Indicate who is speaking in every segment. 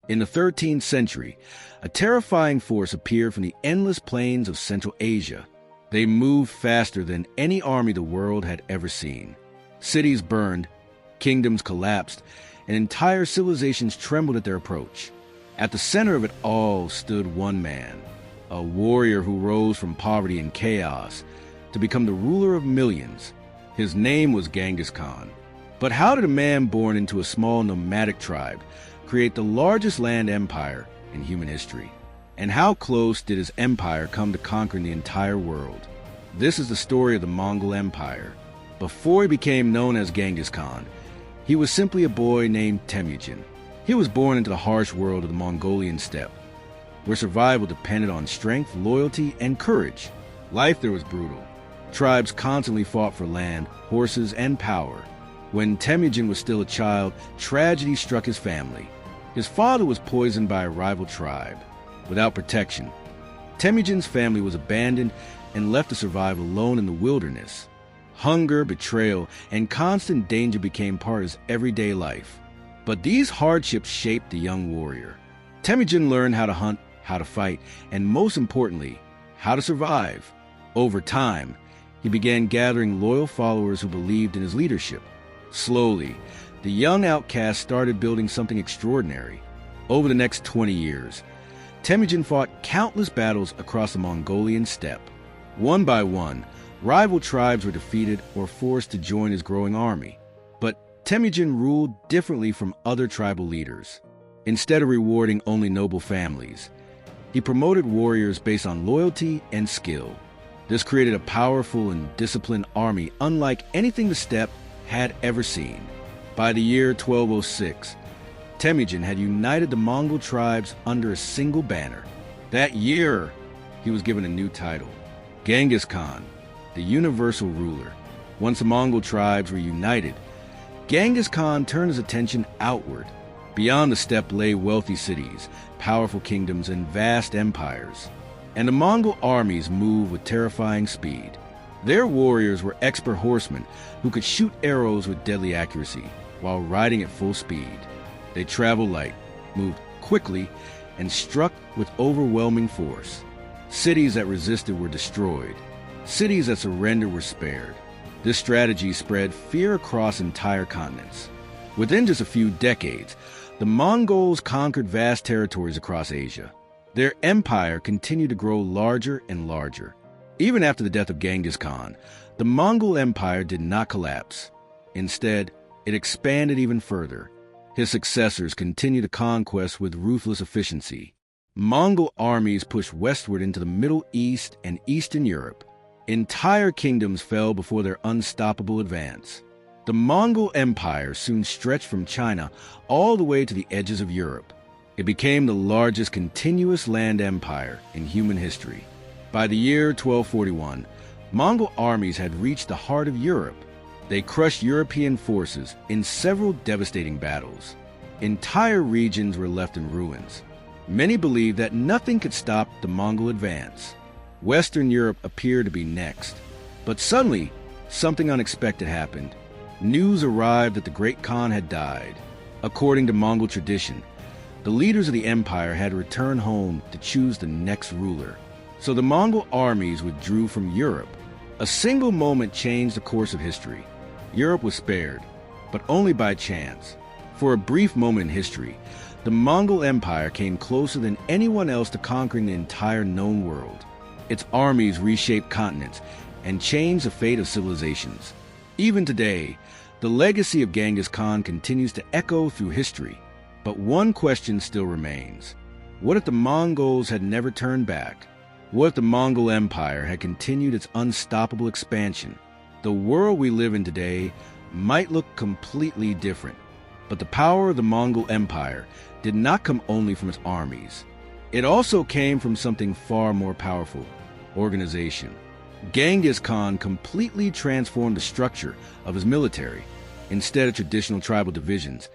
Speaker 1: In the 13th century, a terrifying force appeared from the endless plains of Central Asia. They moved faster than any army the world had ever seen. Cities burned, kingdoms collapsed, and entire civilizations trembled at their approach. At the center of it all stood one man, a warrior who rose from poverty and chaos to become the ruler of millions. His name was Genghis Khan. But how did a man born into a small nomadic tribe create the largest land empire in human history? And how close did his empire come to conquering the entire world? This is the story of the Mongol Empire. Before he became known as Genghis Khan, he was simply a boy named Temujin. He was born into the harsh world of the Mongolian steppe, where survival depended on strength, loyalty, and courage. Life there was brutal. Tribes constantly fought for land, horses, and power. When Temujin was still a child, tragedy struck his family. His father was poisoned by a rival tribe. Without protection, Temujin's family was abandoned and left to survive alone in the wilderness. Hunger, betrayal, and constant danger became part of his everyday life. But these hardships shaped the young warrior. Temujin learned how to hunt, how to fight, and most importantly, how to survive. Over time, he began gathering loyal followers who believed in his leadership. Slowly, the young outcast started building something extraordinary. Over the next 20 years, Temujin fought countless battles across the Mongolian steppe. One by one, rival tribes were defeated or forced to join his growing army. But Temujin ruled differently from other tribal leaders. Instead of rewarding only noble families, he promoted warriors based on loyalty and skill. This created a powerful and disciplined army unlike anything the steppe had ever seen. By the year 1206, Temujin had united the Mongol tribes under a single banner. That year, he was given a new title, Genghis Khan, the universal ruler. Once the Mongol tribes were united, Genghis Khan turned his attention outward. Beyond the steppe lay wealthy cities, powerful kingdoms, and vast empires. And the Mongol armies moved with terrifying speed. Their warriors were expert horsemen who could shoot arrows with deadly accuracy while riding at full speed. They traveled light, moved quickly, and struck with overwhelming force. Cities that resisted were destroyed. Cities that surrendered were spared. This strategy spread fear across entire continents. Within just a few decades, the Mongols conquered vast territories across Asia. Their empire continued to grow larger and larger. Even after the death of Genghis Khan, the Mongol Empire did not collapse. Instead, it expanded even further. His successors continued the conquest with ruthless efficiency. Mongol armies pushed westward into the Middle East and Eastern Europe. Entire kingdoms fell before their unstoppable advance. The Mongol Empire soon stretched from China all the way to the edges of Europe. It became the largest continuous land empire in human history. By the year 1241, Mongol armies had reached the heart of Europe. They crushed European forces in several devastating battles. Entire regions were left in ruins. Many believed that nothing could stop the Mongol advance. Western Europe appeared to be next. But suddenly, something unexpected happened. News arrived that the great Khan had died. According to Mongol tradition, the leaders of the empire had returned home to choose the next ruler. So the Mongol armies withdrew from Europe. A single moment changed the course of history. Europe was spared, but only by chance. For a brief moment in history, the Mongol Empire came closer than anyone else to conquering the entire known world. Its armies reshaped continents and changed the fate of civilizations. Even today, the legacy of Genghis Khan continues to echo through history. But one question still remains. What if the Mongols had never turned back? What if the Mongol Empire had continued its unstoppable expansion? The world we live in today might look completely different. But the power of the Mongol Empire did not come only from its armies. It also came from something far more powerful: organization. Genghis Khan completely transformed the structure of his military. Instead of traditional tribal divisions,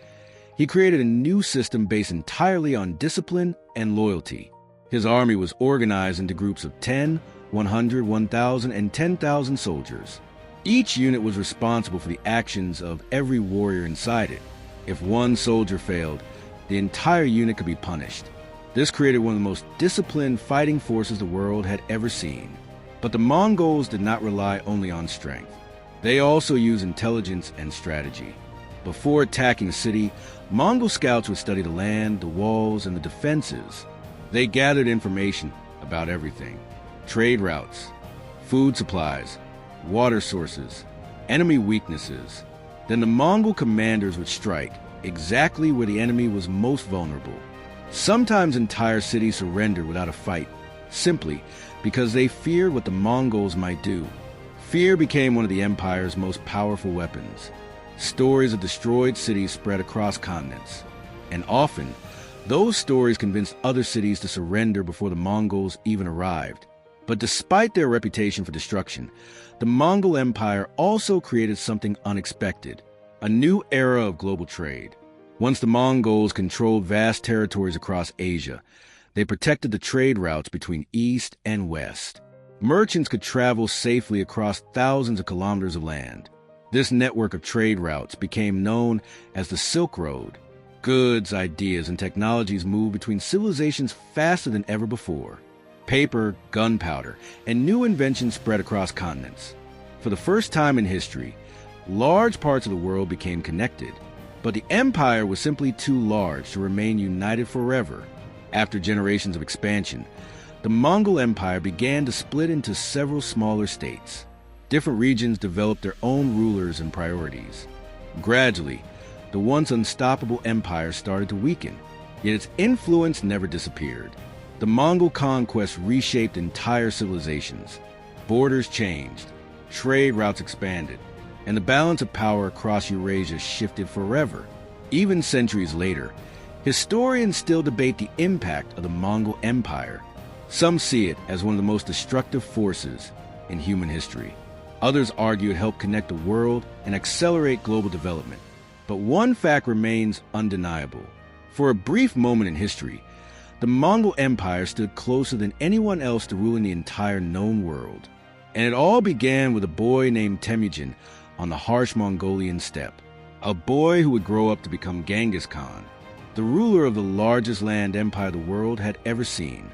Speaker 1: he created a new system based entirely on discipline and loyalty. His army was organized into groups of 10, 100, 1,000, and 10,000 soldiers. Each unit was responsible for the actions of every warrior inside it. If one soldier failed, the entire unit could be punished. This created one of the most disciplined fighting forces the world had ever seen. But the Mongols did not rely only on strength. They also used intelligence and strategy. Before attacking a city, Mongol scouts would study the land, the walls, and the defenses. They gathered information about everything: trade routes, food supplies, water sources, enemy weaknesses. Then the Mongol commanders would strike exactly where the enemy was most vulnerable. Sometimes entire cities surrendered without a fight, simply because they feared what the Mongols might do. Fear became one of the empire's most powerful weapons. Stories of destroyed cities spread across continents, and often, those stories convinced other cities to surrender before the Mongols even arrived. But despite their reputation for destruction, the Mongol Empire also created something unexpected: a new era of global trade. Once the Mongols controlled vast territories across Asia, they protected the trade routes between East and West. Merchants could travel safely across thousands of kilometers of land. This network of trade routes became known as the Silk Road. Goods, ideas, and technologies moved between civilizations faster than ever before. Paper, gunpowder, and new inventions spread across continents. For the first time in history, large parts of the world became connected. But the empire was simply too large to remain united forever. After generations of expansion, the Mongol Empire began to split into several smaller states. Different regions developed their own rulers and priorities. Gradually, the once unstoppable empire started to weaken, yet its influence never disappeared. The Mongol conquests reshaped entire civilizations. Borders changed, trade routes expanded, and the balance of power across Eurasia shifted forever. Even centuries later, historians still debate the impact of the Mongol Empire. Some see it as one of the most destructive forces in human history. Others argue it helped connect the world and accelerate global development. But one fact remains undeniable. For a brief moment in history, the Mongol Empire stood closer than anyone else to ruling the entire known world. And it all began with a boy named Temujin on the harsh Mongolian steppe. A boy who would grow up to become Genghis Khan, the ruler of the largest land empire the world had ever seen.